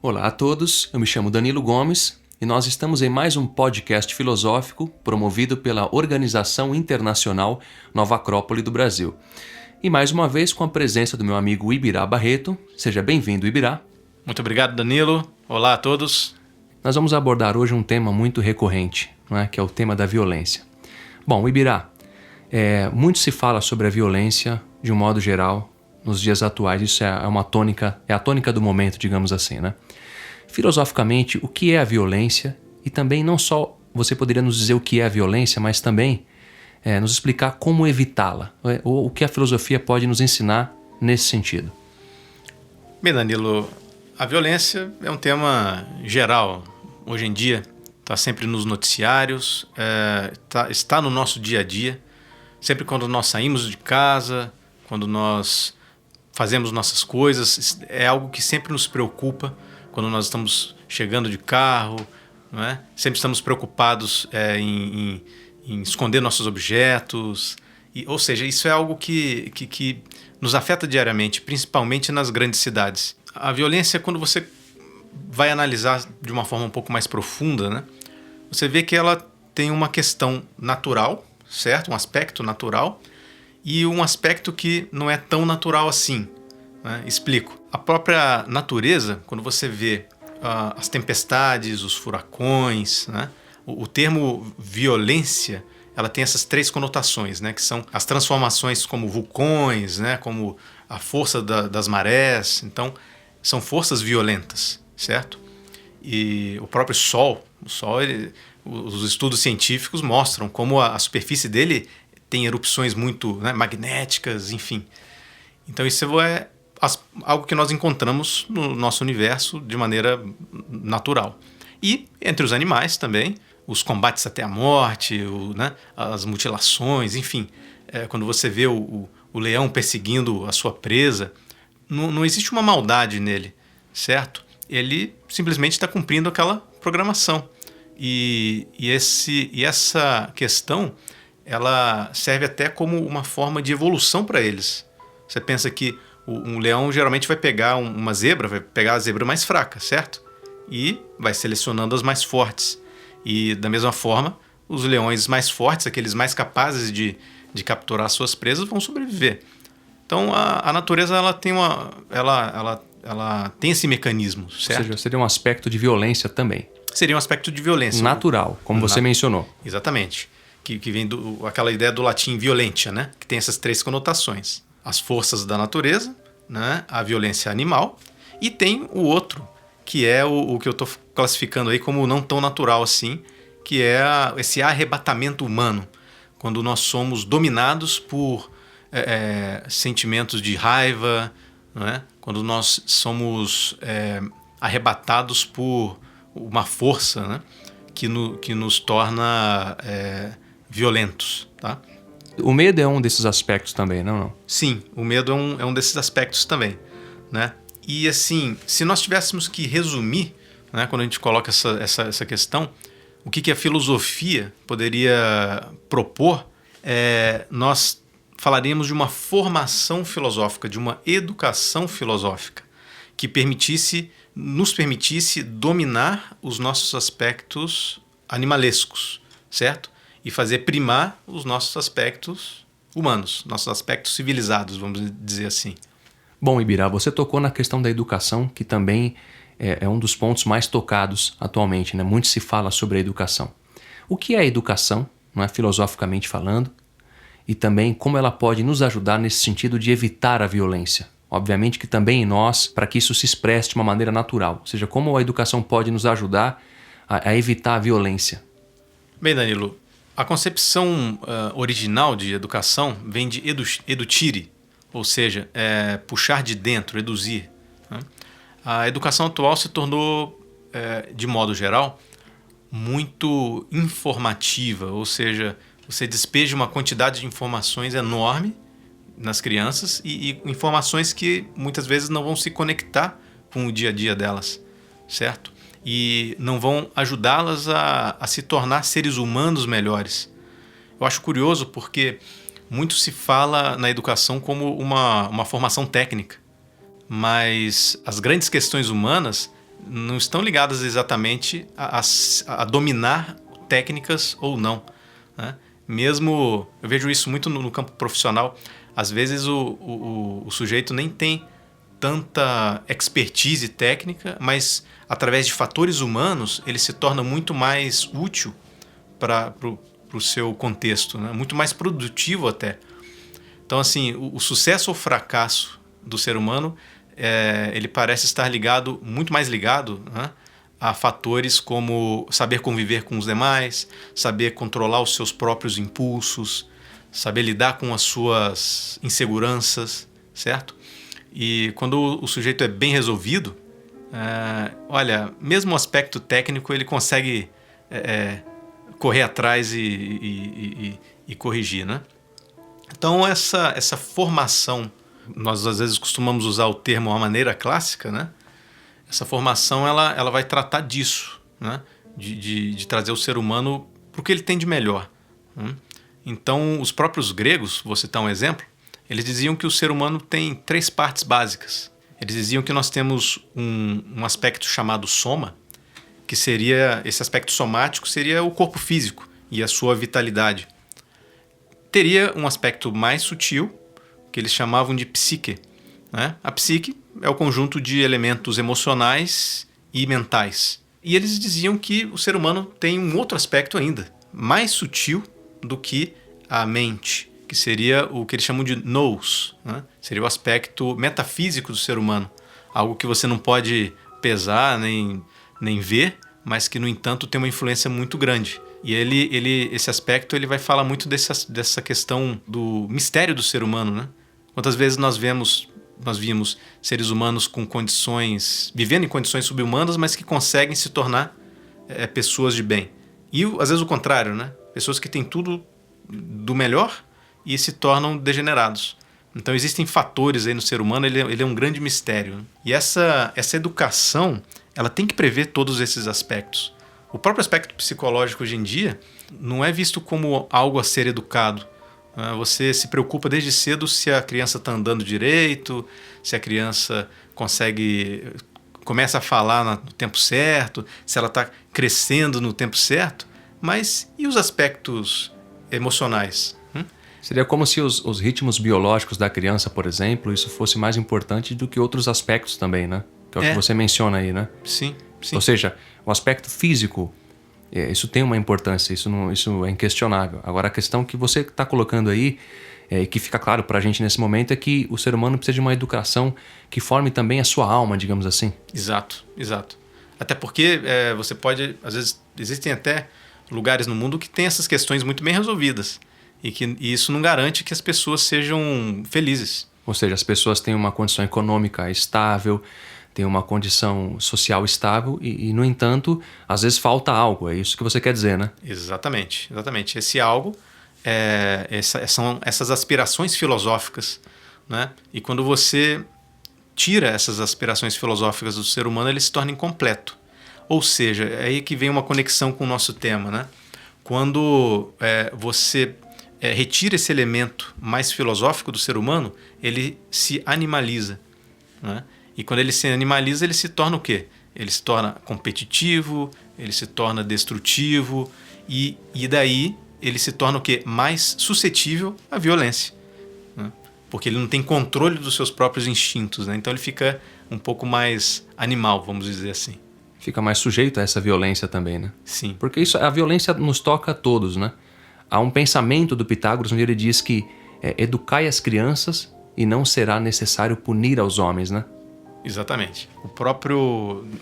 Olá a todos, eu me chamo Danilo Gomes e nós estamos em mais um podcast filosófico promovido pela Organização Internacional Nova Acrópole do Brasil. E mais uma vez com a presença do meu amigo Ibirá Barreto. Seja bem-vindo, Ibirá. Muito obrigado, Danilo. Olá a todos. Nós vamos abordar hoje um tema muito recorrente, não é? Que é o tema da violência. Bom, Ibirá, muito se fala sobre a violência de um modo geral nos dias atuais. Isso é uma tônica, é a tônica do momento, digamos assim, né? Filosoficamente, o que é a violência? E também não só você poderia nos dizer o que é a violência, mas também nos explicar como evitá-la, ou o que a filosofia pode nos ensinar nesse sentido. Bem, Danilo, a violência é um tema geral. Hoje em dia está sempre nos noticiários, está no nosso dia a dia. Sempre quando nós saímos de casa, quando nós fazemos nossas coisas, é algo que sempre nos preocupa. Quando nós estamos chegando de carro, não é? Sempre estamos preocupados em esconder nossos objetos. Ou seja, isso é algo que nos afeta diariamente, principalmente nas grandes cidades. A violência, quando você vai analisar de uma forma um pouco mais profunda, né? Você vê que ela tem uma questão natural, certo? Um aspecto natural e um aspecto que não é tão natural assim. Né? Explico. A própria natureza, quando você vê as tempestades, os furacões, né? O termo violência, ela tem essas três conotações, né? Que são as transformações como vulcões, né? Como a força das marés. Então, são forças violentas, certo? E o próprio Sol, os estudos científicos mostram como a superfície dele tem erupções muito, né, magnéticas, enfim. Então, isso é algo que nós encontramos no nosso universo de maneira natural. E entre os animais também, os combates até a morte, né, as mutilações, enfim. Quando você vê o leão perseguindo a sua presa, não existe uma maldade nele, certo? Ele simplesmente está cumprindo aquela programação. E essa questão, ela serve até como uma forma de evolução para eles. Você pensa que um leão geralmente vai pegar uma zebra, vai pegar a zebra mais fraca, certo? E vai selecionando as mais fortes. E da mesma forma, os leões mais fortes, aqueles mais capazes de capturar suas presas, vão sobreviver. Então a natureza ela tem esse mecanismo, certo? Ou seja, seria um aspecto de violência também. Seria um aspecto de violência. Natural, como você mencionou. Exatamente. Que vem aquela ideia do latim violentia, né? Que tem essas três conotações. As forças da natureza, né? A violência animal, e tem o outro, que é o que eu estou classificando aí como não tão natural assim, que é esse arrebatamento humano, quando nós somos dominados por sentimentos de raiva, não é? Quando nós somos arrebatados por uma força, né? que nos torna violentos, tá? O medo é um desses aspectos também, não? Sim, o medo é um desses aspectos também, né? E assim, se nós tivéssemos que resumir, né, quando a gente coloca essa questão, o que a filosofia poderia propor, nós falaríamos de uma formação filosófica, de uma educação filosófica, que nos permitisse dominar os nossos aspectos animalescos, certo? E fazer primar os nossos aspectos humanos, nossos aspectos civilizados, vamos dizer assim. Bom, Ibirá, você tocou na questão da educação, que também é um dos pontos mais tocados atualmente, né? Muito se fala sobre a educação. O que é a educação, não é, filosoficamente falando, e também como ela pode nos ajudar nesse sentido de evitar a violência? Obviamente que também em nós, para que isso se expresse de uma maneira natural. Ou seja, como a educação pode nos ajudar a evitar a violência? Bem, Danilo, a concepção original de educação vem de edutire, ou seja, puxar de dentro, eduzir. Né? A educação atual se tornou, de modo geral, muito informativa, ou seja, você despeja uma quantidade de informações enorme nas crianças e informações que muitas vezes não vão se conectar com o dia a dia delas, certo? E não vão ajudá-las a se tornar seres humanos melhores. Eu acho curioso porque muito se fala na educação como uma formação técnica, mas as grandes questões humanas não estão ligadas exatamente a dominar técnicas ou não, né? Mesmo, eu vejo isso muito no campo profissional, às vezes o sujeito nem tem tanta expertise técnica, mas através de fatores humanos ele se torna muito mais útil para o seu contexto, né? Muito mais produtivo até. Então, assim, o sucesso ou fracasso do ser humano, ele parece estar muito mais ligado, né, a fatores como saber conviver com os demais, saber controlar os seus próprios impulsos, saber lidar com as suas inseguranças, certo? E quando o sujeito é bem resolvido, olha, mesmo o aspecto técnico ele consegue correr atrás e corrigir, né? Então essa formação, nós às vezes costumamos usar o termo a maneira clássica, né? Essa formação ela vai tratar disso, né? De trazer o ser humano para o que ele tem de melhor, né? Então os próprios gregos, vou citar um exemplo, eles diziam que o ser humano tem 3 partes básicas. Eles diziam que nós temos um aspecto chamado soma, que seria, esse aspecto somático seria o corpo físico e a sua vitalidade. Teria um aspecto mais sutil, que eles chamavam de psique, né? A psique é o conjunto de elementos emocionais e mentais. E eles diziam que o ser humano tem um outro aspecto ainda, mais sutil do que a mente, que seria o que eles chamam de nous, né? Seria o aspecto metafísico do ser humano, algo que você não pode pesar nem ver, mas que, no entanto, tem uma influência muito grande. E esse aspecto ele vai falar muito dessa questão do mistério do ser humano, né? Quantas vezes nós vimos seres humanos vivendo em condições subhumanas, mas que conseguem se tornar pessoas de bem. E às vezes o contrário, né? Pessoas que têm tudo do melhor e se tornam degenerados. Então existem fatores aí no ser humano, ele é um grande mistério, né? E essa educação, ela tem que prever todos esses aspectos. O próprio aspecto psicológico hoje em dia não é visto como algo a ser educado. Você se preocupa desde cedo se a criança está andando direito, se a criança começa a falar no tempo certo, se ela está crescendo no tempo certo, mas e os aspectos emocionais? Seria como se os ritmos biológicos da criança, por exemplo, isso fosse mais importante do que outros aspectos também, né? Que é o que você menciona aí, né? Sim. Ou seja, o aspecto físico, isso tem uma importância, isso é inquestionável. Agora, a questão que você está colocando aí, que fica claro para a gente nesse momento, é que o ser humano precisa de uma educação que forme também a sua alma, digamos assim. Exato. Até porque você pode, às vezes, existem até lugares no mundo que tem essas questões muito bem resolvidas e isso não garante que as pessoas sejam felizes. Ou seja, as pessoas têm uma condição econômica estável, tem uma condição social estável e, no entanto, às vezes falta algo. É isso que você quer dizer, né? Exatamente. Esse algo são essas aspirações filosóficas, né? E quando você tira essas aspirações filosóficas do ser humano, ele se torna incompleto. Ou seja, é aí que vem uma conexão com o nosso tema, né? Quando você retira esse elemento mais filosófico do ser humano, ele se animaliza, né? E quando ele se animaliza, ele se torna o quê? Ele se torna competitivo, ele se torna destrutivo e daí ele se torna o quê? Mais suscetível à violência, né? Porque ele não tem controle dos seus próprios instintos, né? Então ele fica um pouco mais animal, vamos dizer assim. Fica mais sujeito a essa violência também, né? Sim. Porque a violência nos toca a todos, né? Há um pensamento do Pitágoras onde ele diz que educai as crianças e não será necessário punir aos homens, né? Exatamente.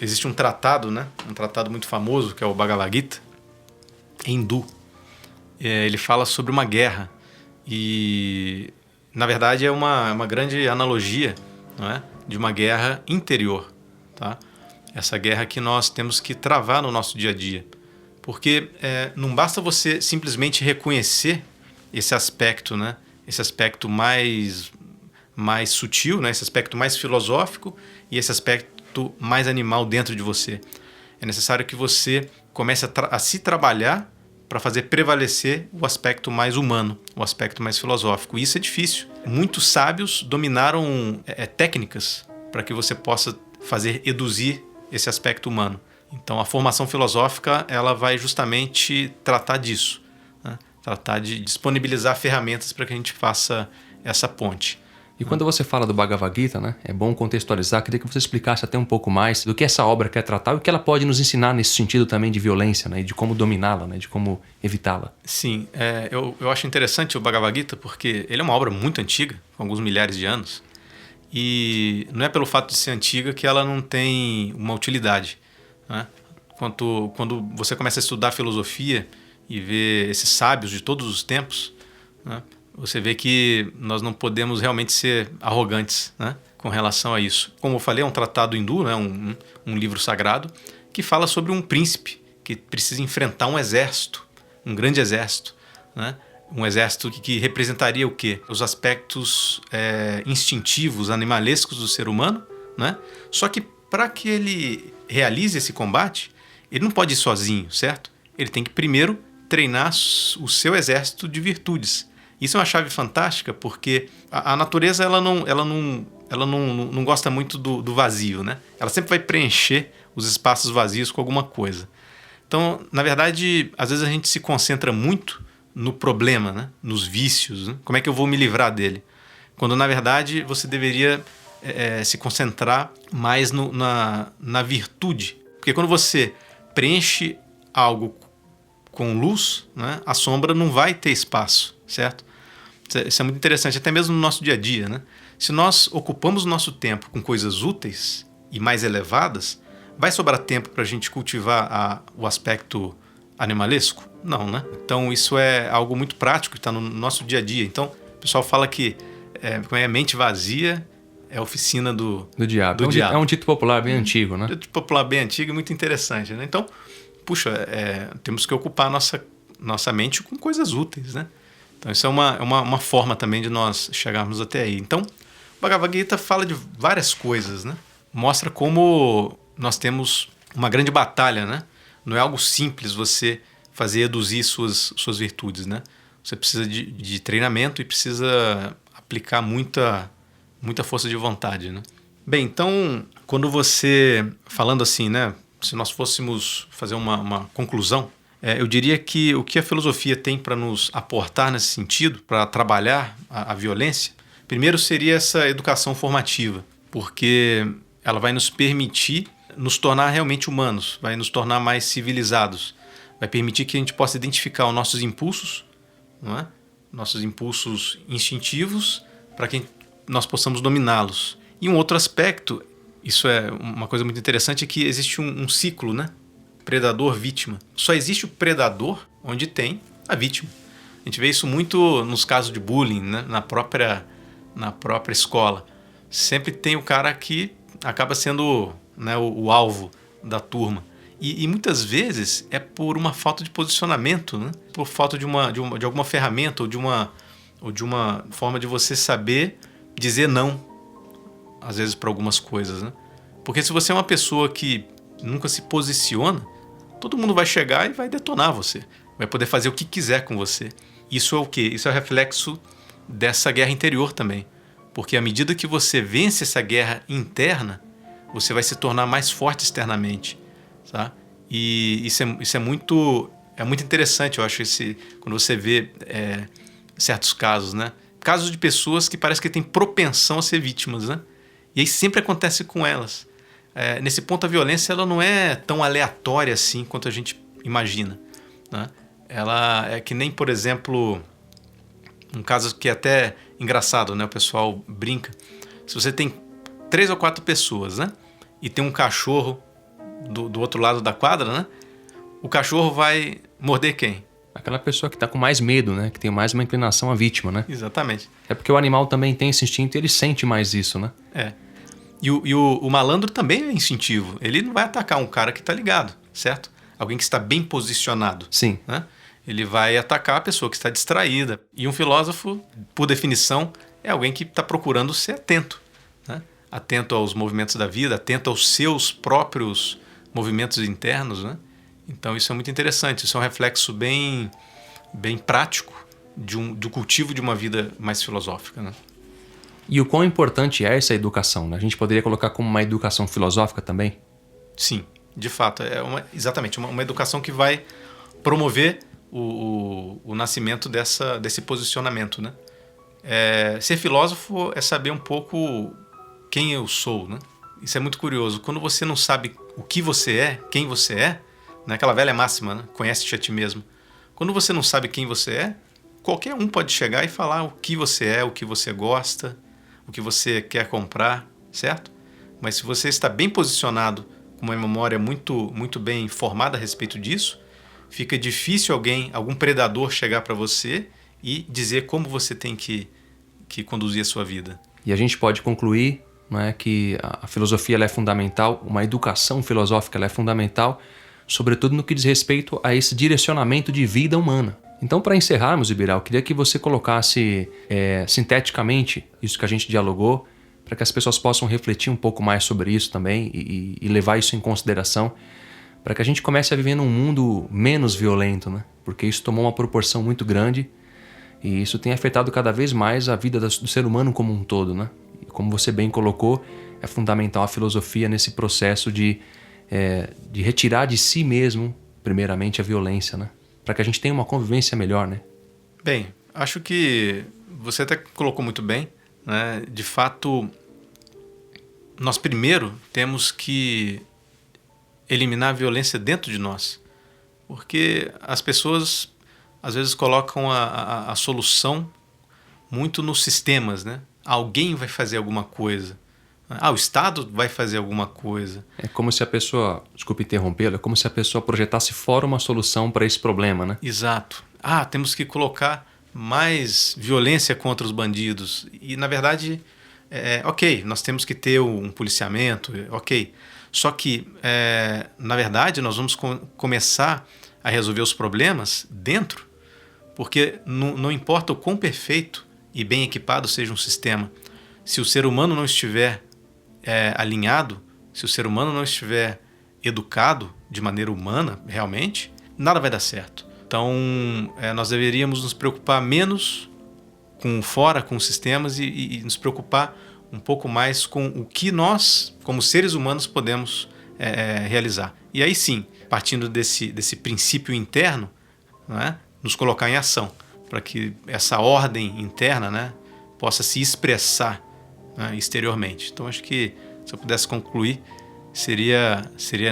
Existe um tratado, né? Um tratado muito famoso, que é o Bhagavad Gita, hindu. Ele fala sobre uma guerra e, na verdade, é uma grande analogia, não é? De uma guerra interior, tá? Essa guerra que nós temos que travar no nosso dia a dia. Porque não basta você simplesmente reconhecer esse aspecto, né? Esse aspecto mais sutil, né? Esse aspecto mais filosófico e esse aspecto mais animal dentro de você. É necessário que você comece a se trabalhar para fazer prevalecer o aspecto mais humano, o aspecto mais filosófico. E isso é difícil. Muitos sábios dominaram técnicas para que você possa fazer eduzir esse aspecto humano. Então a formação filosófica ela vai justamente tratar disso, né? Tratar de disponibilizar ferramentas para que a gente faça essa ponte. E quando você fala do Bhagavad Gita, né, é bom contextualizar, queria que você explicasse até um pouco mais do que essa obra quer tratar e o que ela pode nos ensinar nesse sentido também de violência, né, e de como dominá-la, né, de como evitá-la. Sim, eu acho interessante o Bhagavad Gita porque ele é uma obra muito antiga, com alguns milhares de anos, e não é pelo fato de ser antiga que ela não tem uma utilidade, né? Quando você começa a estudar filosofia e ver esses sábios de todos os tempos, né, você vê que nós não podemos realmente ser arrogantes, né, com relação a isso. Como eu falei, é um tratado hindu, né, um livro sagrado, que fala sobre um príncipe que precisa enfrentar um exército, um grande exército, né, um exército que representaria o quê? Os aspectos instintivos, animalescos do ser humano, né? Só que para que ele realize esse combate, ele não pode ir sozinho, certo? Ele tem que primeiro treinar o seu exército de virtudes. Isso é uma chave fantástica porque a natureza ela não gosta muito do vazio, né? Ela sempre vai preencher os espaços vazios com alguma coisa. Então, na verdade, às vezes a gente se concentra muito no problema, né? Nos vícios, né? Como é que eu vou me livrar dele? Quando, na verdade, você deveria se concentrar mais na virtude. Porque quando você preenche algo com luz, né? A sombra não vai ter espaço, certo? Isso é muito interessante, até mesmo no nosso dia a dia, né? Se nós ocupamos o nosso tempo com coisas úteis e mais elevadas, vai sobrar tempo para a gente cultivar o aspecto animalesco? Não, né? Então isso é algo muito prático, que está no nosso dia a dia. Então o pessoal fala que mente vazia é a oficina do diabo. É um dito popular bem antigo, né? Um dito popular bem antigo e muito interessante, né? Então, puxa, temos que ocupar nossa mente com coisas úteis, né? Então isso é uma forma também de nós chegarmos até aí. Então, o Bhagavad Gita fala de várias coisas, né? Mostra como nós temos uma grande batalha, né? Não é algo simples você fazer reduzir suas virtudes, né? Você precisa de treinamento e precisa aplicar muita força de vontade, né? Bem, então, quando você, falando assim, né? Se nós fôssemos fazer uma conclusão, eu diria que o que a filosofia tem para nos aportar nesse sentido, para trabalhar a violência, primeiro seria essa educação formativa, porque ela vai nos permitir nos tornar realmente humanos, vai nos tornar mais civilizados, vai permitir que a gente possa identificar os nossos impulsos, não é? Nossos impulsos instintivos, para que nós possamos dominá-los. E um outro aspecto, isso é uma coisa muito interessante, é que existe um ciclo, né? Predador-vítima. Só existe o predador onde tem a vítima. A gente vê isso muito nos casos de bullying, né? na própria escola. Sempre tem o cara que acaba sendo, né, o alvo da turma. E muitas vezes é por uma falta de posicionamento, né? Por falta de alguma ferramenta ou de uma forma de você saber dizer não, às vezes, para algumas coisas, né? Porque se você é uma pessoa que nunca se posiciona, todo mundo vai chegar e vai detonar você. Vai poder fazer o que quiser com você. Isso é o quê? Isso é reflexo dessa guerra interior também. Porque à medida que você vence essa guerra interna, você vai se tornar mais forte externamente. Tá? E isso é muito interessante, eu acho, quando você vê certos casos, né? Casos de pessoas que parece que têm propensão a ser vítimas, né? E aí sempre acontece com elas. Nesse ponto, a violência ela não é tão aleatória assim quanto a gente imagina, né? Ela é que nem, por exemplo, um caso que é até engraçado, né? O pessoal brinca. Se você tem 3 ou 4 pessoas, né? E tem um cachorro do outro lado da quadra, né? O cachorro vai morder quem? Aquela pessoa que está com mais medo, né? Que tem mais uma inclinação à vítima, né? Exatamente. É porque o animal também tem esse instinto e ele sente mais isso, né? E o malandro também é instintivo. Ele não vai atacar um cara que está ligado, certo? Alguém que está bem posicionado. Sim. Né? Ele vai atacar a pessoa que está distraída. E um filósofo, por definição, é alguém que está procurando ser atento. Né? Atento aos movimentos da vida, atento aos seus próprios movimentos internos. Né? Então isso é muito interessante. Isso é um reflexo bem prático do cultivo de uma vida mais filosófica. Né? E o quão importante é essa educação, né? A gente poderia colocar como uma educação filosófica também? Sim, de fato. Exatamente, uma educação que vai promover o nascimento desse posicionamento, né? Ser filósofo é saber um pouco quem eu sou, né? Isso é muito curioso. Quando você não sabe o que você é, quem você é, né? Aquela velha máxima, né? Conhece-te a ti mesmo. Quando você não sabe quem você é, qualquer um pode chegar e falar o que você é, o que você gosta, o que você quer comprar, certo? Mas se você está bem posicionado, com uma memória muito, muito bem formada a respeito disso, fica difícil algum predador chegar para você e dizer como você tem que conduzir a sua vida. E a gente pode concluir, né, que a filosofia ela é fundamental, uma educação filosófica ela é fundamental, sobretudo no que diz respeito a esse direcionamento de vida humana. Então, para encerrarmos, Ibirá, eu queria que você colocasse sinteticamente isso que a gente dialogou, para que as pessoas possam refletir um pouco mais sobre isso também e levar isso em consideração, para que a gente comece a viver num mundo menos violento, né? Porque isso tomou uma proporção muito grande e isso tem afetado cada vez mais a vida do ser humano como um todo, né? E como você bem colocou, é fundamental a filosofia nesse processo de retirar de si mesmo, primeiramente, a violência, né? Para que a gente tenha uma convivência melhor, né? Bem, acho que você até colocou muito bem, né? De fato, nós primeiro temos que eliminar a violência dentro de nós, porque as pessoas às vezes colocam a solução muito nos sistemas, né? Alguém vai fazer alguma coisa. O Estado vai fazer alguma coisa. É como se a pessoa, desculpe interrompê-lo, é como se a pessoa projetasse fora uma solução para esse problema, né? Exato. Temos que colocar mais violência contra os bandidos. E, na verdade, ok, nós temos que ter um policiamento, ok. Só que, na verdade, nós vamos começar a resolver os problemas dentro, porque não importa o quão perfeito e bem equipado seja um sistema, se o ser humano não estiver alinhado, se o ser humano não estiver educado de maneira humana, realmente, nada vai dar certo. Então, nós deveríamos nos preocupar menos com os sistemas e nos preocupar um pouco mais com o que nós, como seres humanos, podemos realizar. E aí sim, partindo desse princípio interno, né, nos colocar em ação, para que essa ordem interna, né, possa se expressar, né, exteriormente. Então, acho que, se eu pudesse concluir, seria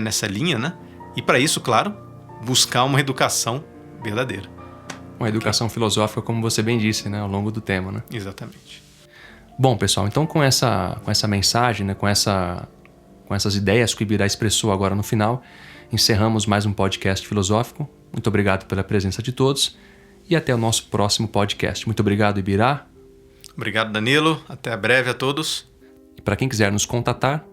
nessa linha, né? E para isso, claro, buscar uma educação verdadeira. Uma educação filosófica, como você bem disse, né, ao longo do tema, né? Exatamente. Bom, pessoal, então com essa mensagem, né, com essas ideias que o Ibirá expressou agora no final, encerramos mais um podcast filosófico. Muito obrigado pela presença de todos e até o nosso próximo podcast. Muito obrigado, Ibirá. Obrigado, Danilo. Até breve a todos. E para quem quiser nos contatar,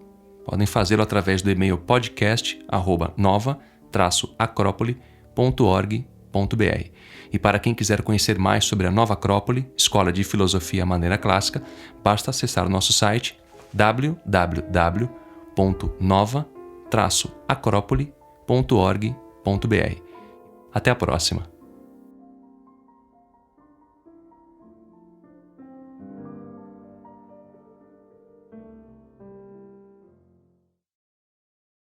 podem fazê-lo através do e-mail podcast@nova-acrópole.org.br. E para quem quiser conhecer mais sobre a Nova Acrópole, Escola de Filosofia Maneira Clássica, basta acessar o nosso site www.nova-acrópole.org.br. Até a próxima!